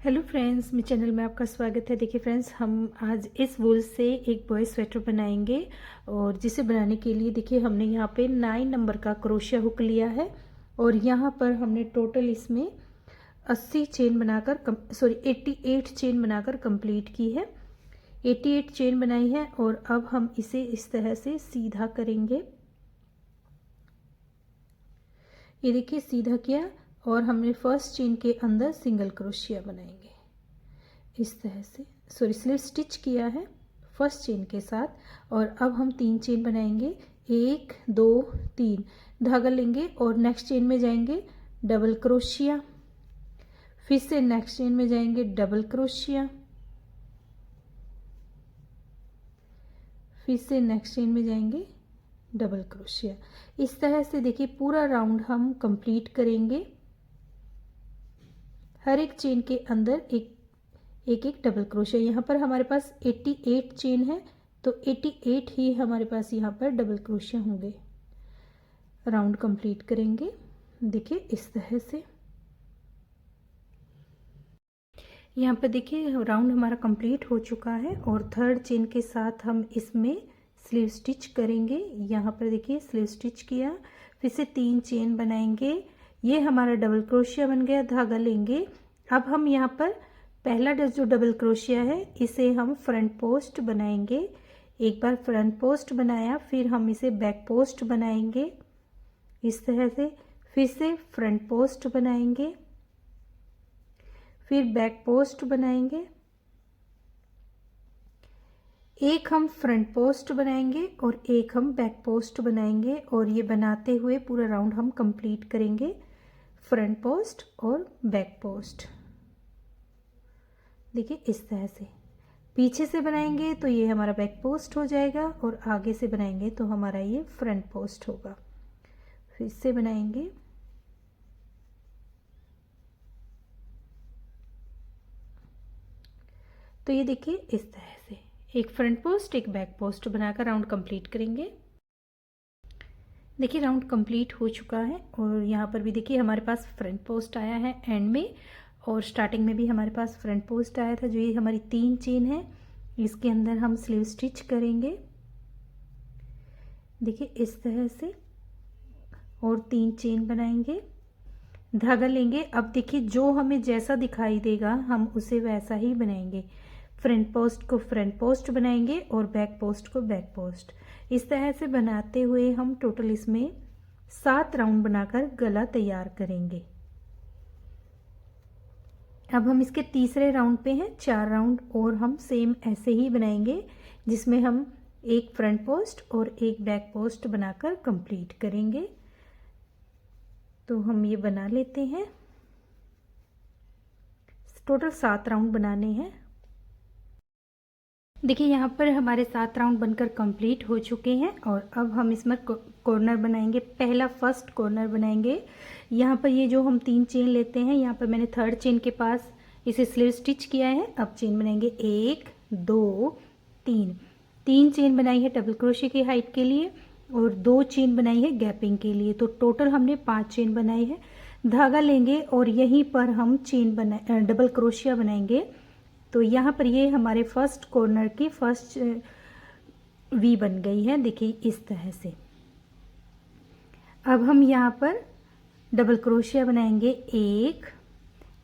Hello friends, मेरे channel में आपका स्वागत है। देखिए फ्रेंड्स, हम आज इस वूल से एक बॉय स्वेटर बनाएंगे और जिसे बनाने के लिए देखिए हमने यहाँ पे 9 नंबर का क्रोशिया हुक लिया है और यहाँ पर हमने टोटल इसमें 80 चेन बनाकर 88 चेन बनाकर कंप्लीट की है। 88 चेन बनाई है और अब हम इसे इस तरह से सीधा करेंगे। ये देखिए सीधा किया और हमने फर्स्ट चेन के अंदर सिंगल क्रोशिया बनाएंगे इस तरह से। स्लिप स्टिच किया है फर्स्ट चेन के साथ और अब हम 3 चेन बनाएंगे, 1 2 3 धागा लेंगे और नेक्स्ट चेन में जाएंगे डबल क्रोशिया, फिर से नेक्स्ट चेन में जाएंगे डबल क्रोशिया, फिर से नेक्स्ट चेन में जाएंगे डबल क्रोशिया। इस तरह से देखिए पूरा राउंड हम कंप्लीट करेंगे। हर एक चेन के अंदर एक डबल क्रोशिया। यहाँ पर हमारे पास 88 चेन है तो 88 ही हमारे पास यहाँ पर डबल क्रोशिया होंगे। राउंड कंप्लीट करेंगे देखिए इस तरह से। यहाँ पर देखिए राउंड हमारा कंप्लीट हो चुका है और थर्ड चेन के साथ हम इसमें स्लीव स्टिच करेंगे। यहाँ पर देखिए स्लीव स्टिच किया, फिर से 3 चेन बनाएंगे। ये हमारा डबल क्रोशिया बन गया। धागा लेंगे। अब हम यहाँ पर पहला जो डबल क्रोशिया है इसे हम फ्रंट पोस्ट बनाएंगे। एक बार फ्रंट पोस्ट बनाया, फिर हम इसे बैक पोस्ट बनाएंगे इस तरह से। फिर से फ्रंट पोस्ट बनाएंगे, फिर बैक पोस्ट बनाएंगे। एक हम फ्रंट पोस्ट बनाएंगे और एक हम बैक पोस्ट बनाएंगे और ये बनाते हुए पूरा राउंड हम कंप्लीट करेंगे। फ्रंट पोस्ट और बैक पोस्ट देखिए इस तरह से। पीछे से बनाएंगे तो ये हमारा बैक पोस्ट हो जाएगा और आगे से बनाएंगे तो हमारा ये फ्रंट पोस्ट होगा। फिर से बनाएंगे, तो ये देखिए इस तरह से एक फ्रंट पोस्ट एक बैक पोस्ट बनाकर राउंड कंप्लीट करेंगे। देखिए राउंड कंप्लीट हो चुका है और यहाँ पर भी देखिए हमारे पास फ्रंट पोस्ट आया है एंड में और स्टार्टिंग में भी हमारे पास फ्रंट पोस्ट आया था। जो ये हमारी 3 चेन है इसके अंदर हम स्लीव स्टिच करेंगे देखिए इस तरह से और 3 चेन बनाएंगे। धागा लेंगे। अब देखिए जो हमें जैसा दिखाई देगा हम उसे वैसा ही बनाएंगे। फ्रंट पोस्ट को फ्रंट पोस्ट बनाएंगे और बैक पोस्ट को बैक पोस्ट। इस तरह से बनाते हुए हम टोटल इसमें 7 राउंड बनाकर गला तैयार करेंगे। अब हम इसके तीसरे राउंड पे हैं। 4 राउंड और हम सेम ऐसे ही बनाएंगे जिसमें हम एक फ्रंट पोस्ट और एक बैक पोस्ट बनाकर कंप्लीट करेंगे। तो हम ये बना लेते हैं। टोटल 7 राउंड बनाने हैं। देखिए यहाँ पर हमारे 7 राउंड बनकर कंप्लीट हो चुके हैं और अब हम इसमें कॉर्नर बनाएंगे। पहला फर्स्ट कॉर्नर बनाएंगे। यहाँ पर ये जो हम 3 चेन लेते हैं, यहाँ पर मैंने थर्ड चेन के पास इसे स्लीव स्टिच किया है। अब चेन बनाएंगे 1 2 3 चेन बनाई है डबल क्रोशिया की हाइट के लिए और 2 चेन बनाई है गैपिंग के लिए। तो टोटल हमने 5 चेन बनाई है। धागा लेंगे और यहीं पर हम डबल क्रोशिया बनाएंगे। तो यहाँ पर ये हमारे फर्स्ट कॉर्नर की फर्स्ट वी बन गई है देखिए इस तरह से। अब हम यहाँ पर डबल क्रोशिया बनाएंगे 1,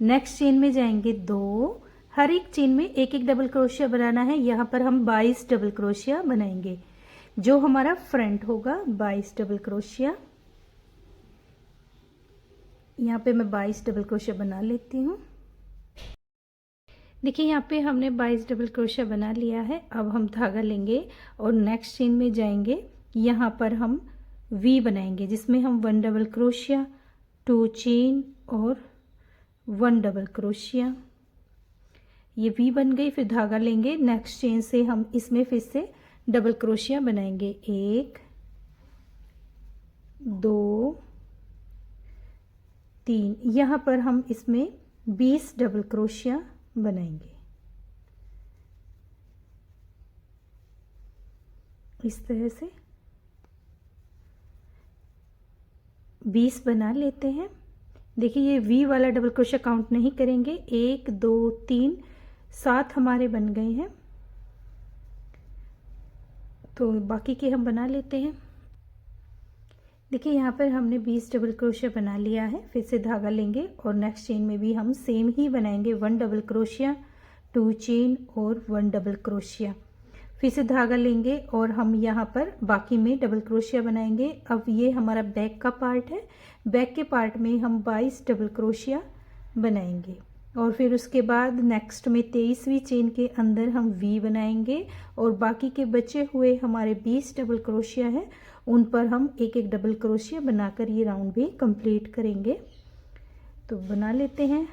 नेक्स्ट चेन में जाएंगे 2, हर एक चेन में एक एक डबल क्रोशिया बनाना है। यहाँ पर हम 22 डबल क्रोशिया बनाएंगे। जो हमारा फ्रंट होगा 22 डबल क्रोशिया। यहाँ पे मैं 22 डबल क्रोशिया बना लेती हूँ। देखिए यहाँ पे हमने 22 डबल क्रोशिया बना लिया है। अब हम धागा लेंगे और नेक्स्ट चेन में जाएंगे। यहाँ पर हम वी बनाएंगे जिसमें हम 1 डबल क्रोशिया, 2 चेन और 1 डबल क्रोशिया। ये वी बन गई। फिर धागा लेंगे, नेक्स्ट चेन से हम इसमें फिर से डबल क्रोशिया बनाएंगे 1 2 3। यहाँ पर हम इसमें 20 डबल क्रोशिया बनाएंगे इस तरह से। 20 बना लेते हैं। देखिए ये वी वाला डबल क्रोशिया काउंट नहीं करेंगे, 1 2 3 7 हमारे बन गए हैं। तो बाकी के हम बना लेते हैं। देखिए यहाँ पर हमने 20 डबल क्रोशिया बना लिया है। फिर से धागा लेंगे और नेक्स्ट चेन में भी हम सेम ही बनाएंगे, 1 डबल क्रोशिया, 2 चेन और 1 डबल क्रोशिया। फिर से धागा लेंगे और हम यहाँ पर बाकी में डबल क्रोशिया बनाएंगे। अब ये हमारा बैक का पार्ट है, बैक के पार्ट में हम 22 डबल क्रोशिया बनाएंगे और फिर उसके बाद नेक्स्ट में 23वीं चेन के अंदर हम वी बनाएंगे और बाकी के बचे हुए हमारे 20 डबल क्रोशिया है उन पर हम एक एक डबल क्रोशिया बनाकर ये राउंड भी कंप्लीट करेंगे। तो बना लेते हैं।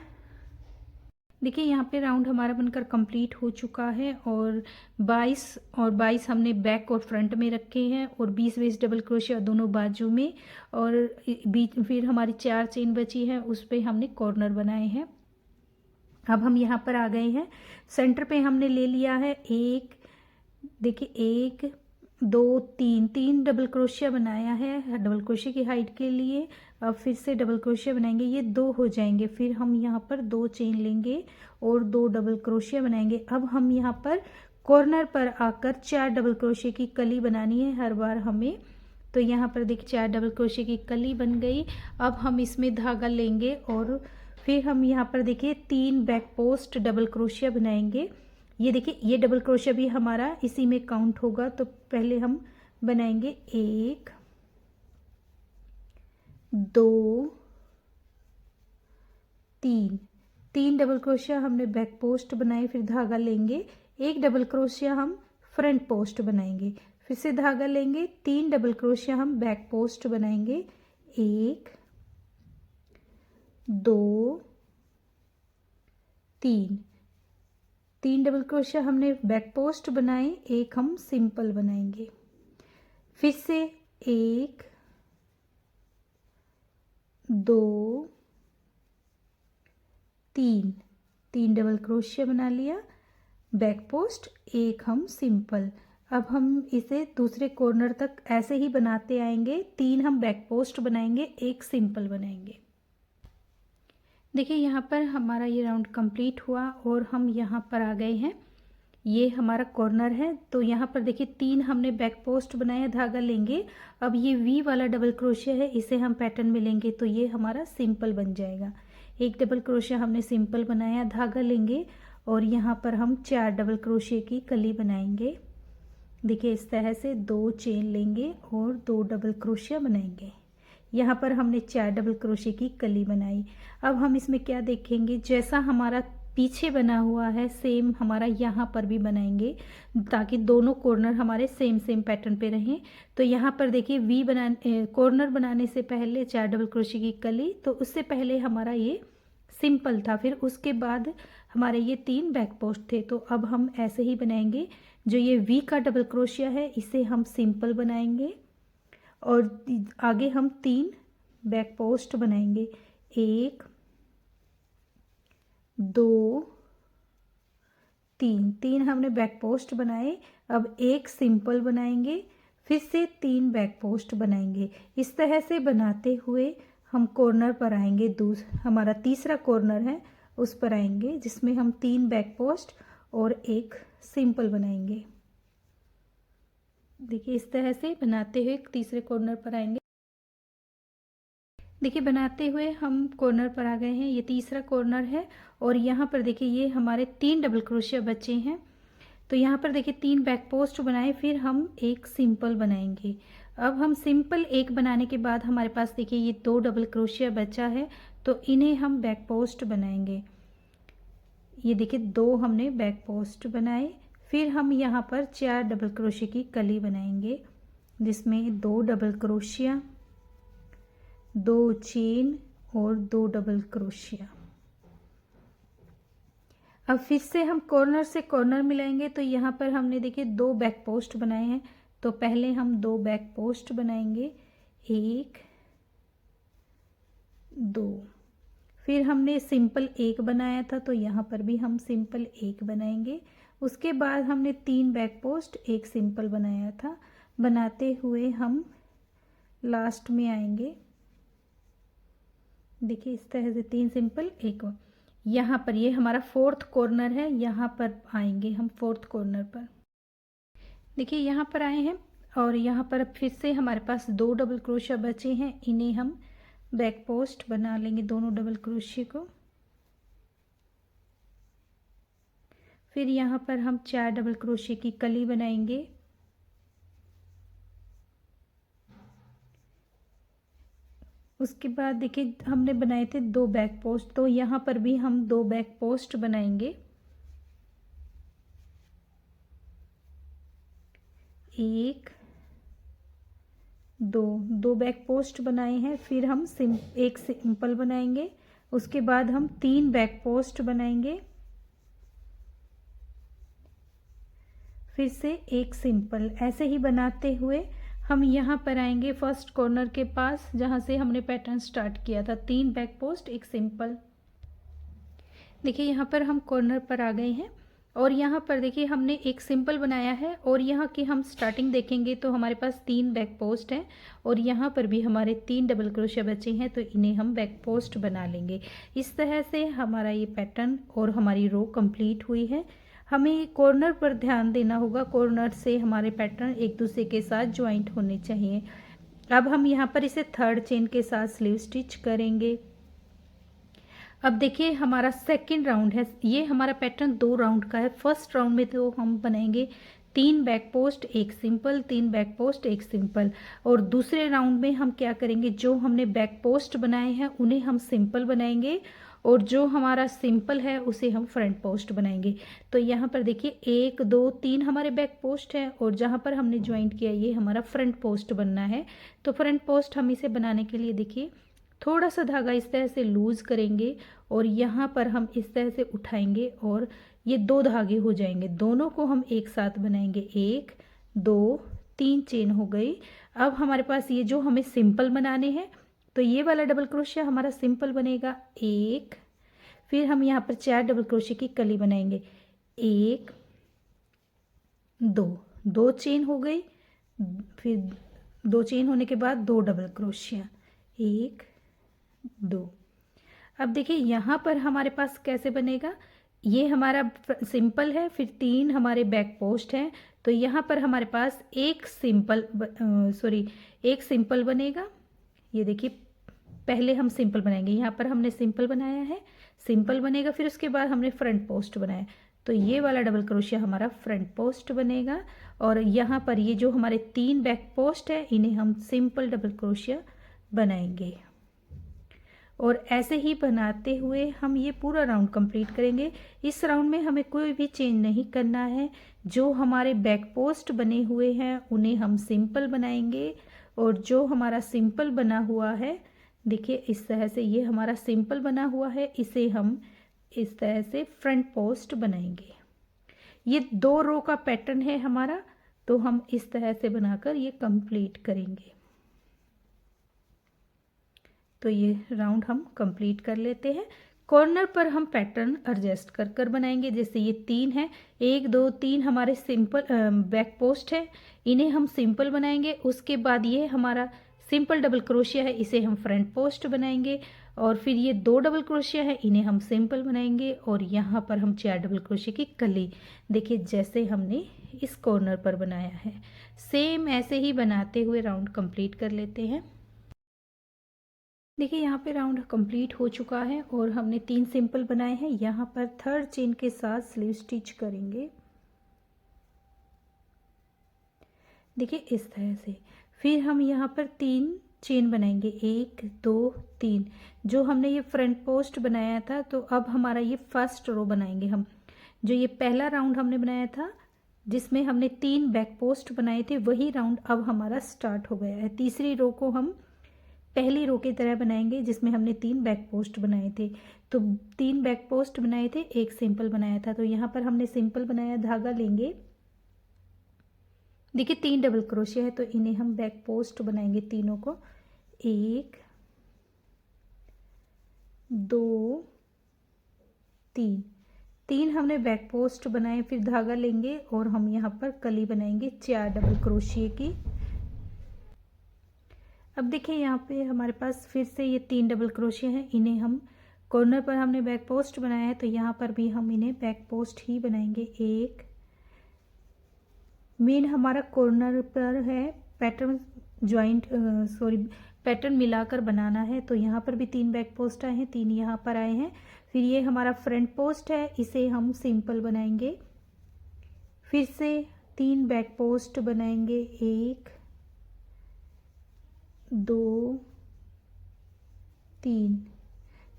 देखिए यहाँ पे राउंड हमारा बनकर कंप्लीट हो चुका है और 22 हमने बैक और फ्रंट में रखे हैं और 20 डबल क्रोशिया दोनों बाजू में और बीच फिर हमारी 4 चेन बची है, उस पे हमने कॉर्नर बनाए हैं। अब हम यहाँ पर आ गए हैं, सेंटर पे हमने ले लिया है एक, देखिए 1 2 3 डबल क्रोशिया बनाया है डबल क्रोशिया की हाइट के लिए। अब फिर से डबल क्रोशिया बनाएंगे, ये 2 हो जाएंगे। फिर हम यहाँ पर 2 चेन लेंगे और 2 डबल क्रोशिया बनाएंगे। अब हम यहाँ पर कॉर्नर पर आकर 4 डबल क्रोशिया की कली बनानी है हर बार हमें। तो यहाँ पर देखिए 4 डबल क्रोशिया की कली बन गई। अब हम इसमें धागा लेंगे और फिर हम यहाँ पर देखिए 3 बैक पोस्ट डबल क्रोशिया बनाएंगे। ये देखिए ये डबल क्रोशिया भी हमारा इसी में काउंट होगा। तो पहले हम बनाएंगे 1 2 3 डबल क्रोशिया हमने बैक पोस्ट बनाए। फिर धागा लेंगे, 1 डबल क्रोशिया हम फ्रंट पोस्ट बनाएंगे। फिर से धागा लेंगे, 3 डबल क्रोशिया हम बैक पोस्ट बनाएंगे। 1 2 3 डबल क्रोशिया हमने बैक पोस्ट बनाए, एक हम सिंपल बनाएंगे। फिर से 1 2 3 डबल क्रोशिया बना लिया, बैक पोस्ट, एक हम सिंपल। अब हम इसे दूसरे कॉर्नर तक ऐसे ही बनाते आएंगे, 3 हम बैक पोस्ट बनाएंगे, एक सिंपल बनाएंगे। देखिए यहाँ पर हमारा ये राउंड कंप्लीट हुआ और हम यहाँ पर आ गए हैं, ये हमारा कॉर्नर है। तो यहाँ पर देखिए 3 हमने बैक पोस्ट बनाया, धागा लेंगे। अब ये वी वाला डबल क्रोशिया है, इसे हम पैटर्न में लेंगे तो ये हमारा सिंपल बन जाएगा। एक डबल क्रोशिया हमने सिंपल बनाया, धागा लेंगे और यहाँ पर हम 4 डबल क्रोशिया की कली बनाएंगे। देखिए इस तरह से 2 चेन लेंगे और 2 डबल क्रोशिया बनाएंगे। यहाँ पर हमने 4 डबल क्रोशिया की कली बनाई। अब हम इसमें क्या देखेंगे, जैसा हमारा पीछे बना हुआ है सेम हमारा यहाँ पर भी बनाएंगे ताकि दोनों कॉर्नर हमारे सेम पैटर्न पे रहें। तो यहाँ पर देखिए वी बनाने कॉर्नर बनाने से पहले 4 डबल क्रोशिया की कली, तो उससे पहले हमारा ये सिंपल था, फिर उसके बाद हमारे ये 3 बैक पोस्ट थे। तो अब हम ऐसे ही बनाएंगे, जो ये वी का डबल क्रोशिया है इसे हम सिंपल बनाएंगे और आगे हम 3 बैक पोस्ट बनाएंगे, 1 2 3 हमने बैक पोस्ट बनाए। अब एक सिंपल बनाएंगे, फिर से 3 बैक पोस्ट बनाएंगे। इस तरह से बनाते हुए हम कॉर्नर पर आएंगे, हमारा तीसरा कॉर्नर है उस पर आएंगे जिसमें हम 3 बैक पोस्ट और एक सिंपल बनाएंगे। देखिए इस तरह से बनाते हुए तीसरे कॉर्नर पर आएंगे। देखिए बनाते हुए हम कॉर्नर पर आ गए हैं, ये तीसरा कॉर्नर है और यहाँ पर देखिए ये हमारे 3 डबल क्रोशिया बचे हैं। तो यहाँ पर देखिए 3 बैक पोस्ट बनाए, फिर हम एक सिंपल बनाएंगे। अब हम सिंपल एक बनाने के बाद हमारे पास देखिए ये 2 डबल क्रोशिया बचा है, तो इन्हें हम बैक पोस्ट बनाएंगे। ये देखिए 2 हमने बैक पोस्ट बनाए, फिर हम यहाँ पर 4 डबल क्रोशिया की कली बनाएंगे जिसमें 2 डबल क्रोशिया, 2 चेन और 2 डबल क्रोशिया। अब फिर से हम कॉर्नर से कॉर्नर मिलाएंगे। तो यहाँ पर हमने देखिए 2 बैक पोस्ट बनाए हैं, तो पहले हम 2 बैक पोस्ट बनाएंगे, 1 2। फिर हमने सिंपल एक बनाया था तो यहाँ पर भी हम सिंपल एक बनाएंगे। उसके बाद हमने 3 बैक पोस्ट एक सिंपल बनाया था। बनाते हुए हम लास्ट में आएंगे, देखिए इस तरह से 3 सिंपल एक और। यहाँ पर ये हमारा 4th कॉर्नर है, यहाँ पर आएंगे हम 4th कॉर्नर पर। देखिए यहाँ पर आए हैं और यहाँ पर फिर से हमारे पास 2 डबल क्रोशिया बचे हैं, इन्हें हम बैक पोस्ट बना लेंगे दोनों डबल क्रोशिया को। फिर यहाँ पर हम 4 डबल क्रोशिया की कली बनाएंगे। उसके बाद देखिए हमने बनाए थे 2 बैक पोस्ट, तो यहाँ पर भी हम 2 बैक पोस्ट बनाएंगे। एक, दो बैक पोस्ट बनाए हैं। फिर हम एक सिंपल बनाएंगे। उसके बाद हम 3 बैक पोस्ट बनाएंगे, फिर से एक सिंपल। ऐसे ही बनाते हुए हम यहाँ पर आएंगे फर्स्ट कॉर्नर के पास जहाँ से हमने पैटर्न स्टार्ट किया था। 3 बैक पोस्ट एक सिंपल। देखिए यहाँ पर हम कॉर्नर पर आ गए हैं और यहाँ पर देखिए हमने एक सिंपल बनाया है और यहाँ की हम स्टार्टिंग देखेंगे तो हमारे पास 3 बैक पोस्ट हैं और यहाँ पर भी हमारे 3 डबल क्रोशिया बचे हैं, तो इन्हें हम बैक पोस्ट बना लेंगे। इस तरह से हमारा ये पैटर्न और हमारी रो कंप्लीट हुई है। हमें कॉर्नर पर ध्यान देना होगा, कॉर्नर से हमारे पैटर्न एक दूसरे के साथ ज्वाइंट होने चाहिए। अब हम यहाँ पर इसे 3rd चेन के साथ स्लीव स्टिच करेंगे। अब देखिए हमारा सेकंड राउंड है, ये हमारा पैटर्न 2 राउंड का है। फर्स्ट राउंड में तो हम बनाएंगे 3 बैक पोस्ट एक सिंपल, 3 बैक पोस्ट एक सिंपल। और दूसरे राउंड में हम क्या करेंगे, जो हमने बैक पोस्ट बनाए हैं उन्हें हम सिंपल बनाएंगे और जो हमारा सिंपल है उसे हम फ्रंट पोस्ट बनाएंगे। तो यहाँ पर देखिए 1 2 3 हमारे बैक पोस्ट है और जहाँ पर हमने ज्वाइंट किया ये हमारा फ्रंट पोस्ट बनना है। तो फ्रंट पोस्ट हम इसे बनाने के लिए देखिए थोड़ा सा धागा इस तरह से लूज करेंगे और यहाँ पर हम इस तरह से उठाएंगे और ये 2 धागे हो जाएंगे। दोनों को हम एक साथ बनाएंगे। 1 2 3 चेन हो गई। अब हमारे पास ये जो हमें सिंपल बनाने हैं तो ये वाला डबल क्रोशिया हमारा सिंपल बनेगा 1। फिर हम यहाँ पर 4 डबल क्रोशिया की कली बनाएंगे। 1 2 चेन हो गई। फिर 2 चेन होने के बाद 2 डबल क्रोशिया, 1 2। अब देखिए यहाँ पर हमारे पास कैसे बनेगा, ये हमारा सिंपल है, फिर 3 हमारे बैक पोस्ट हैं, तो यहाँ पर हमारे पास एक सिंपल बनेगा। ये देखिए पहले हम सिंपल बनाएंगे, यहाँ पर हमने सिंपल बनाया है, सिंपल बनेगा। फिर उसके बाद हमने फ्रंट पोस्ट बनाया, तो ये वाला डबल क्रोशिया हमारा फ्रंट पोस्ट बनेगा। और यहाँ पर ये जो हमारे 3 बैक पोस्ट है इन्हें हम सिंपल डबल क्रोशिया बनाएंगे। और ऐसे ही बनाते हुए हम ये पूरा राउंड कंप्लीट करेंगे। इस राउंड में हमें कोई भी चेंज नहीं करना है। जो हमारे बैक पोस्ट बने हुए हैं उन्हें हम सिंपल बनाएंगे और जो हमारा सिंपल बना हुआ है, देखिए इस तरह से ये हमारा सिंपल बना हुआ है, इसे हम इस तरह से फ्रंट पोस्ट बनाएंगे। ये 2 रो का पैटर्न है हमारा, तो हम इस तरह से बनाकर ये कंप्लीट करेंगे। तो ये राउंड हम कंप्लीट कर लेते हैं। कॉर्नर पर हम पैटर्न एडजस्ट कर कर बनाएंगे। जैसे ये 3 है, 1 2 3 हमारे सिंपल बैक पोस्ट है, इन्हें हम सिंपल बनाएंगे। उसके बाद ये हमारा सिंपल डबल क्रोशिया है, इसे हम फ्रंट पोस्ट बनाएंगे। और फिर ये 2 डबल क्रोशिया है, इन्हें हम सिंपल बनाएंगे। और यहाँ पर हम 4 डबल क्रोशिया की कली, देखिए जैसे हमने इस कॉर्नर पर बनाया है सेम ऐसे ही बनाते हुए राउंड कंप्लीट कर लेते हैं। देखिए यहाँ पे राउंड कंप्लीट हो चुका है और हमने 3 सिंपल बनाए हैं। यहाँ पर 3rd चेन के साथ स्लीव स्टिच करेंगे, देखिए इस तरह से। फिर हम यहाँ पर 3 चेन बनाएंगे, 1 2 3। जो हमने ये फ्रंट पोस्ट बनाया था, तो अब हमारा ये फर्स्ट रो बनाएंगे हम। जो ये पहला राउंड हमने बनाया था जिसमें हमने 3 बैक पोस्ट बनाए थे, वही राउंड अब हमारा स्टार्ट हो गया है। तीसरी रो को हम पहली रो की तरह बनाएंगे जिसमें हमने 3 बैक पोस्ट बनाए थे। तो 3 बैक पोस्ट बनाए थे, एक सिंपल बनाया था। तो यहाँ पर हमने सिंपल बनाया, धागा लेंगे, देखिए 3 डबल क्रोशिया है, तो इन्हें हम बैक पोस्ट बनाएंगे तीनों को। 1 2 3 हमने बैक पोस्ट बनाए। फिर धागा लेंगे और हम यहाँ पर कली बनाएंगे 4 डबल क्रोशिया की। अब देखिए यहाँ पे हमारे पास फिर से ये 3 डबल क्रोशिया हैं, इन्हें हम कॉर्नर पर हमने बैक पोस्ट बनाया है तो यहाँ पर भी हम इन्हें बैक पोस्ट ही बनाएंगे। एक मेन हमारा कॉर्नर पर है पैटर्न ज्वाइंट पैटर्न मिलाकर बनाना है, तो यहाँ पर भी 3 बैक पोस्ट आए हैं, 3 यहाँ पर आए हैं। फिर ये हमारा फ्रंट पोस्ट है, इसे हम सिंपल बनाएंगे। फिर से 3 बैक पोस्ट बनाएंगे, 1 2 3।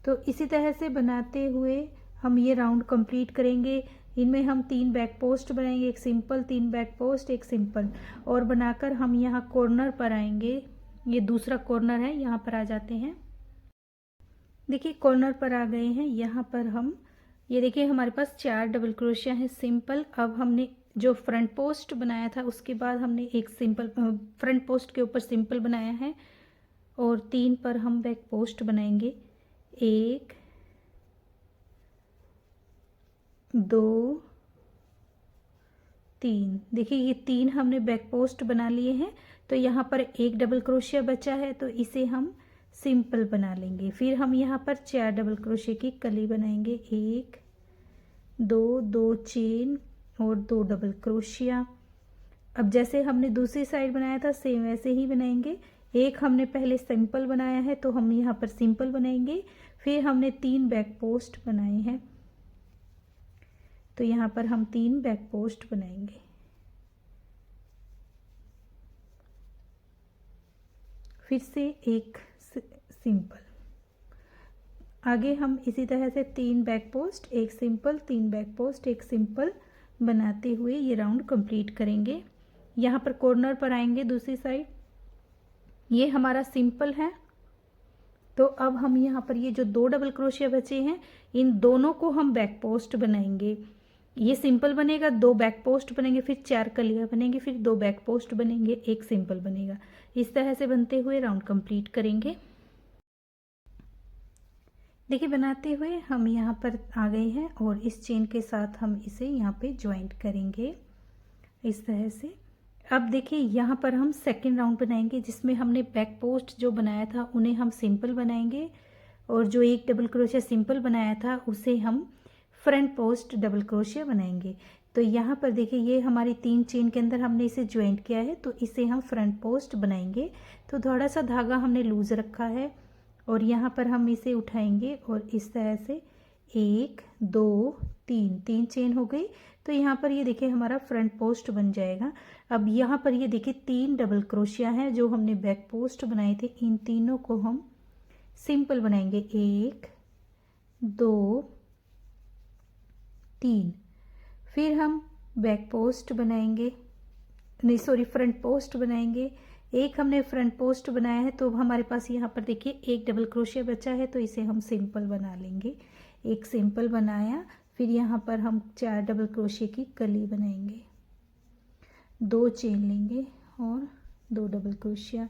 तो इसी तरह से बनाते हुए हम ये राउंड कंप्लीट करेंगे। इनमें हम 3 बैक पोस्ट बनाएंगे, एक सिंपल, 3 बैक पोस्ट, एक सिंपल, और बनाकर हम यहाँ कॉर्नर पर आएंगे। ये दूसरा कॉर्नर है, यहाँ पर आ जाते हैं। देखिए कॉर्नर पर आ गए हैं। यहाँ पर हम ये देखिए हमारे पास 4 डबल क्रोशिया है सिंपल। अब हमने जो फ्रंट पोस्ट बनाया था उसके बाद हमने एक सिंपल फ्रंट पोस्ट के ऊपर सिंपल बनाया है, और 3 पर हम बैक पोस्ट बनाएंगे। 1 2 3। देखिए ये 3 हमने बैक पोस्ट बना लिए हैं, तो यहाँ पर एक डबल क्रोशिया बचा है तो इसे हम सिंपल बना लेंगे। फिर हम यहाँ पर 4 डबल क्रोशिया की कली बनाएंगे। 1 2 2 चेन और 2 डबल क्रोशिया। अब जैसे हमने दूसरी साइड बनाया था सेम वैसे ही बनाएंगे। एक हमने पहले सिंपल बनाया है तो हम यहाँ पर सिंपल बनाएंगे। फिर हमने 3 बैक पोस्ट बनाए हैं, तो यहाँ पर हम 3 बैक पोस्ट बनाएंगे। फिर से एक सिंपल। आगे हम इसी तरह से 3 बैक पोस्ट, एक सिंपल, 3 बैक पोस्ट, एक सिंपल बनाते हुए ये राउंड कंप्लीट करेंगे। यहाँ पर कॉर्नर पर आएंगे दूसरी साइड। ये हमारा सिंपल है, तो अब हम यहाँ पर ये जो 2 डबल क्रोशिया बचे हैं इन दोनों को हम बैक पोस्ट बनाएंगे। ये सिंपल बनेगा, 2 बैक पोस्ट बनेंगे, फिर 4 कलियां बनेंगी, फिर 2 बैक पोस्ट बनेंगे, एक सिंपल बनेगा। इस तरह से बनते हुए राउंड कंप्लीट करेंगे। देखिए बनाते हुए हम यहाँ पर आ गए हैं और इस चेन के साथ हम इसे यहाँ पे ज्वाइंट करेंगे इस तरह से। अब देखिए यहाँ पर हम सेकेंड राउंड बनाएंगे, जिसमें हमने बैक पोस्ट जो बनाया था उन्हें हम सिंपल बनाएंगे, और जो एक डबल क्रोशिया सिंपल बनाया था उसे हम फ्रंट पोस्ट डबल क्रोशिया बनाएंगे। तो यहाँ पर देखिए ये हमारी 3 चेन के अंदर हमने इसे ज्वाइंट किया है, तो इसे हम फ्रंट पोस्ट बनाएंगे। तो थोड़ा सा धागा हमने लूज रखा है और यहाँ पर हम इसे उठाएंगे और इस तरह से 1 2 3 चेन हो गई। तो यहाँ पर ये देखिए हमारा फ्रंट पोस्ट बन जाएगा। अब यहाँ पर ये देखिए 3 डबल क्रोशिया हैं जो हमने बैक पोस्ट बनाए थे, इन तीनों को हम सिंपल बनाएंगे। 1 2 3। फिर हम बैक पोस्ट बनाएंगे, नहीं सॉरी फ्रंट पोस्ट बनाएंगे। एक हमने फ्रंट पोस्ट बनाया है, तो हमारे पास यहाँ पर देखिए एक डबल क्रोशिया बचा है, तो इसे हम सिंपल बना लेंगे। एक सिंपल बनाया, फिर यहाँ पर हम 4 डबल क्रोशिया की कली बनाएंगे, 2 चेन लेंगे और 2 डबल क्रोशिया।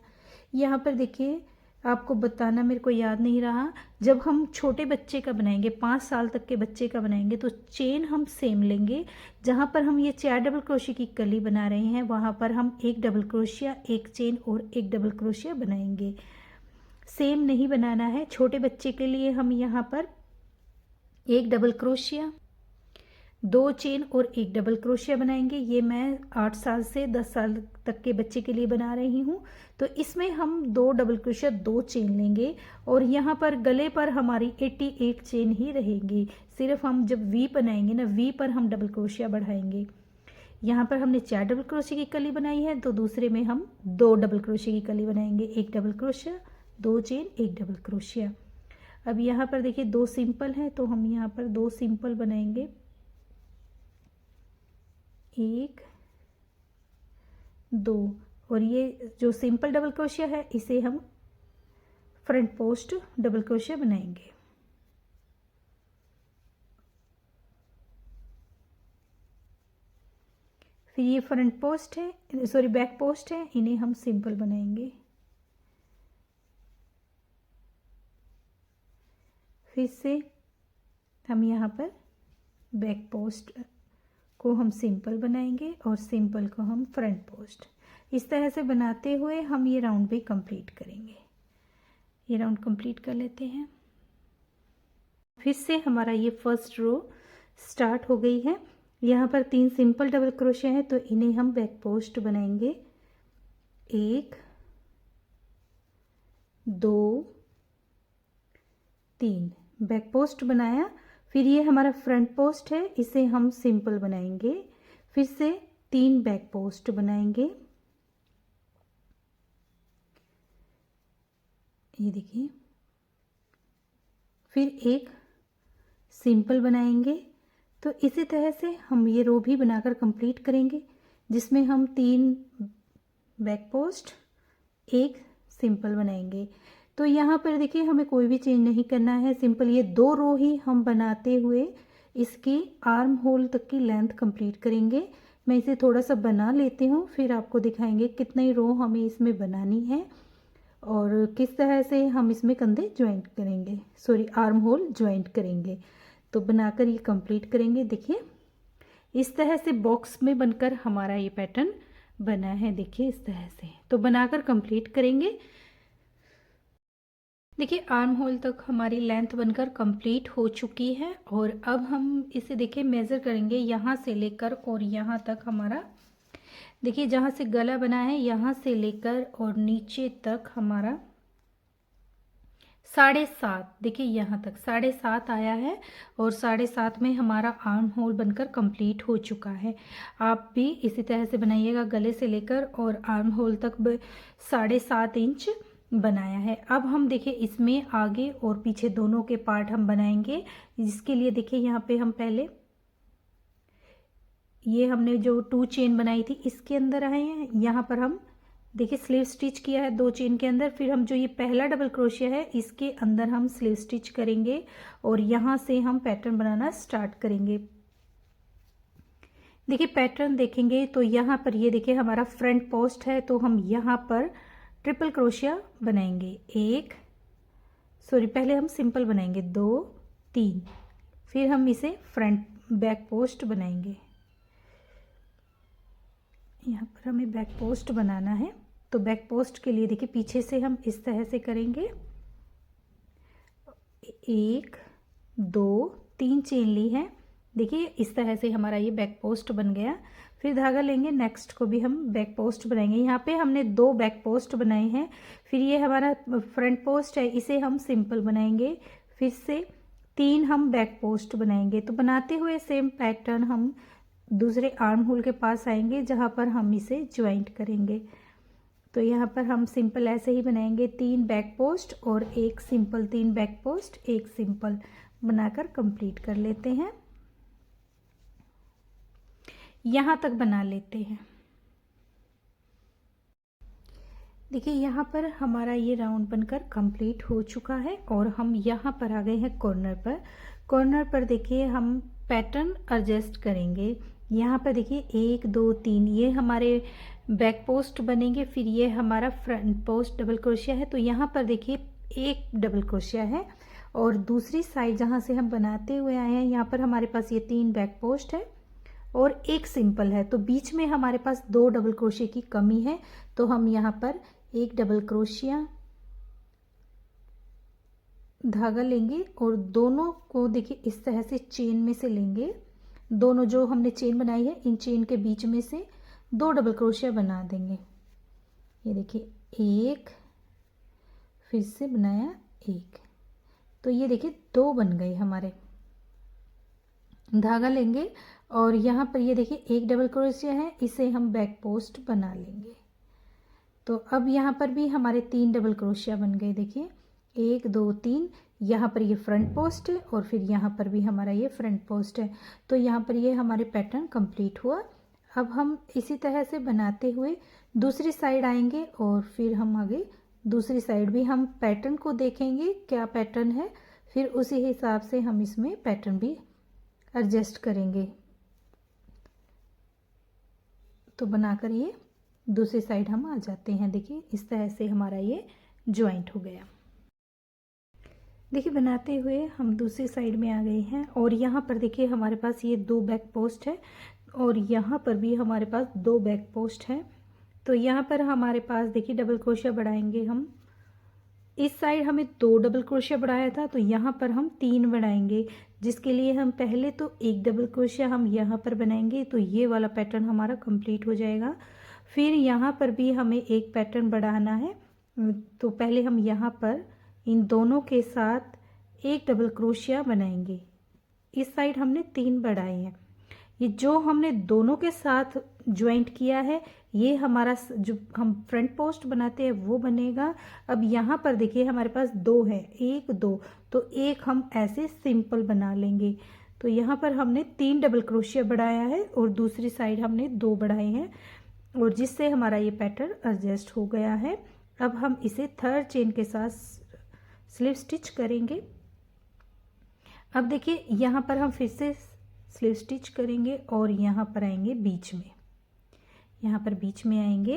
यहाँ पर देखिए आपको बताना मेरे को याद नहीं रहा, जब हम छोटे बच्चे का बनाएंगे 5 साल तक के बच्चे का बनाएंगे तो चेन हम सेम लेंगे। जहाँ पर हम ये 4 डबल क्रोशिया की कली बना रहे हैं वहाँ पर हम एक डबल क्रोशिया, एक चेन और एक डबल क्रोशिया बनाएंगे। सेम नहीं बनाना है। छोटे बच्चे के लिए हम यहाँ पर एक डबल क्रोशिया, 2 चेन और एक डबल क्रोशिया बनाएंगे। ये मैं 8 साल से 10 साल तक के बच्चे के लिए बना रही हूँ। तो इसमें हम 2 डबल क्रोशिया, 2 चेन लेंगे, और यहाँ पर गले पर हमारी 88 चेन ही रहेंगी। सिर्फ हम जब वी बनाएंगे ना, वी पर हम डबल क्रोशिया बढ़ाएंगे। यहाँ पर हमने 4 डबल क्रोशिया की कली बनाई है, तो दूसरे में हम 2 डबल क्रोशिया की कली बनाएंगे। एक डबल क्रोशिया, 2 चेन, एक डबल क्रोशिया। अब यहाँ पर देखिए 2 सिंपल है, तो हम यहाँ पर 2 सिंपल बनाएंगे। 1 2, और ये जो सिंपल डबल क्रोशिया है इसे हम फ्रंट पोस्ट डबल क्रोशिया बनाएंगे। फिर ये फ्रंट पोस्ट है, सॉरी बैक पोस्ट है, इन्हें हम सिंपल बनाएंगे। फिर से हम यहाँ पर बैक पोस्ट को हम सिंपल बनाएंगे और सिंपल को हम फ्रंट पोस्ट। इस तरह से बनाते हुए हम ये राउंड भी कंप्लीट करेंगे। ये राउंड कंप्लीट कर लेते हैं। फिर से हमारा ये फर्स्ट रो स्टार्ट हो गई है। यहाँ पर 3 सिंपल डबल क्रोशिया है तो इन्हें हम बैक पोस्ट बनाएंगे। 1 2 3 बैक पोस्ट बनाया। फिर ये हमारा फ्रंट पोस्ट है, इसे हम सिंपल बनाएंगे। फिर से 3 बैक पोस्ट बनाएंगे। ये देखिए, फिर एक सिंपल बनाएंगे। तो इसी तरह से हम ये रो भी बनाकर कंप्लीट करेंगे, जिसमें हम 3 बैक पोस्ट 1 सिंपल बनाएंगे। तो यहाँ पर देखिए हमें कोई भी चेंज नहीं करना है, सिंपल ये 2 रो ही हम बनाते हुए इसकी आर्म होल तक की लेंथ कंप्लीट करेंगे। मैं इसे थोड़ा सा बना लेती हूँ, फिर आपको दिखाएंगे कितनी रो हमें इसमें बनानी है और किस तरह से हम इसमें कंधे ज्वाइंट करेंगे, सॉरी आर्म होल ज्वाइंट करेंगे। तो बनाकर ये कंप्लीट करेंगे। देखिए इस तरह से बॉक्स में बनकर हमारा ये पैटर्न बना है। देखिए इस तरह से तो बनाकर कंप्लीट करेंगे। देखिए आर्म होल तक हमारी लेंथ बनकर कंप्लीट हो चुकी है और अब हम इसे देखिए मेज़र करेंगे यहाँ से लेकर और यहाँ तक हमारा, देखिए जहाँ से गला बना है यहाँ से लेकर और नीचे तक हमारा 7.5, देखिए यहाँ तक 7.5 आया है और 7.5 में हमारा आर्म होल बनकर कंप्लीट हो चुका है। आप भी इसी तरह से बनाइएगा, गले से लेकर और आर्म होल तक 7.5 इंच बनाया है। अब हम देखिए इसमें आगे और पीछे दोनों के पार्ट हम बनाएंगे, जिसके लिए देखिए यहाँ पे हम पहले ये हमने जो 2 चेन बनाई थी इसके अंदर आए हैं। यहाँ पर हम देखिए स्लीव स्टिच किया है 2 चेन के अंदर। फिर हम जो ये पहला डबल क्रोशिया है इसके अंदर हम स्लीव स्टिच करेंगे और यहाँ से हम पैटर्न बनाना स्टार्ट करेंगे। देखिए पैटर्न देखेंगे तो यहाँ पर ये देखिए हमारा फ्रंट पोस्ट है, तो हम यहाँ पर ट्रिपल क्रोशिया बनाएंगे। पहले हम सिंपल बनाएंगे 2 3, फिर हम इसे फ्रंट बैक पोस्ट बनाएंगे। यहाँ पर हमें बैक पोस्ट बनाना है, तो बैक पोस्ट के लिए देखिए पीछे से हम इस तरह से करेंगे। 1 2 3 चेन ली है, देखिए इस तरह से हमारा ये बैक पोस्ट बन गया। फिर धागा लेंगे, नेक्स्ट को भी हम बैक पोस्ट बनाएंगे। यहाँ पे हमने 2 बैक पोस्ट बनाए हैं। फिर ये हमारा फ्रंट पोस्ट है, इसे हम सिंपल बनाएंगे। फिर से 3 हम बैक पोस्ट बनाएंगे। तो बनाते हुए सेम पैटर्न हम दूसरे आर्म होल के पास आएंगे जहाँ पर हम इसे ज्वाइंट करेंगे। तो यहाँ पर हम सिंपल ऐसे ही बनाएंगे, 3 बैक पोस्ट और 1 सिंपल, 3 बैक पोस्ट 1 सिंपल बनाकर कंप्लीट कर लेते हैं। यहाँ तक बना लेते हैं। देखिए यहाँ पर हमारा ये राउंड बनकर कंप्लीट हो चुका है और हम यहाँ पर आ गए हैं कॉर्नर पर। कॉर्नर पर देखिए हम पैटर्न एडजस्ट करेंगे। यहाँ पर देखिए 1 2 3 ये हमारे बैक पोस्ट बनेंगे। फिर ये हमारा फ्रंट पोस्ट डबल क्रोशिया है, तो यहाँ पर देखिए 1 डबल क्रोशिया है और दूसरी साइड जहाँ से हम बनाते हुए आए हैं यहाँ पर हमारे पास ये 3 बैक पोस्ट है और 1 सिंपल है। तो बीच में हमारे पास 2 डबल क्रोशिया की कमी है, तो हम यहाँ पर 1 डबल क्रोशिया धागा लेंगे और दोनों को देखिए इस तरह से चेन में से लेंगे। दोनों जो हमने चेन बनाई है इन चेन के बीच में से 2 डबल क्रोशिया बना देंगे। ये देखिए 1, फिर से बनाया 1, तो ये देखिए 2 बन गए हमारे। धागा लेंगे और यहाँ पर ये देखिए 1 डबल क्रोशिया है, इसे हम बैक पोस्ट बना लेंगे। तो अब यहाँ पर भी हमारे 3 डबल क्रोशिया बन गए। देखिए 1 2 3, यहाँ पर ये फ्रंट पोस्ट है और फिर यहाँ पर भी हमारा ये फ्रंट पोस्ट है। तो यहाँ पर ये हमारे पैटर्न कंप्लीट हुआ। अब हम इसी तरह से बनाते हुए दूसरी साइड आएंगे और फिर हम आगे दूसरी साइड भी हम पैटर्न को देखेंगे क्या पैटर्न है, फिर उसी हिसाब से हम इसमें पैटर्न भी एडजस्ट करेंगे। तो बनाकर ये दूसरी साइड हम आ जाते हैं। देखिए इस तरह से हमारा ये ज्वाइंट हो गया। देखिए बनाते हुए हम दूसरी साइड में आ गए हैं और यहाँ पर देखिए हमारे पास ये 2 बैक पोस्ट है और यहाँ पर भी हमारे पास 2 बैक पोस्ट है। तो यहाँ पर हमारे पास देखिए डबल क्रोशिया बढ़ाएंगे हम। इस साइड हमें 2 डबल क्रोशिया बढ़ाया था, तो यहाँ पर हम 3 बढ़ाएंगे, जिसके लिए हम पहले तो एक डबल क्रोशिया हम यहाँ पर बनाएंगे, तो ये वाला पैटर्न हमारा कंप्लीट हो जाएगा। फिर यहाँ पर भी हमें एक पैटर्न बढ़ाना है, तो पहले हम यहाँ पर इन दोनों के साथ एक डबल क्रोशिया बनाएंगे। इस साइड हमने 3 बढ़ाए हैं। ये जो हमने दोनों के साथ ज्वाइंट किया है, ये हमारा जो हम फ्रंट पोस्ट बनाते हैं वो बनेगा। अब यहाँ पर देखिए हमारे पास 2 है, 1 2, तो एक हम ऐसे सिंपल बना लेंगे। तो यहाँ पर हमने 3 डबल क्रोशिया बढ़ाया है और दूसरी साइड हमने 2 बढ़ाए हैं, और जिससे हमारा ये पैटर्न एडजस्ट हो गया है। अब हम इसे थर्ड चेन के साथ स्लिप स्टिच करेंगे। अब देखिए यहाँ पर हम फिर से स्लिप स्टिच करेंगे और यहाँ पर आएंगे बीच में, यहाँ पर बीच में आएंगे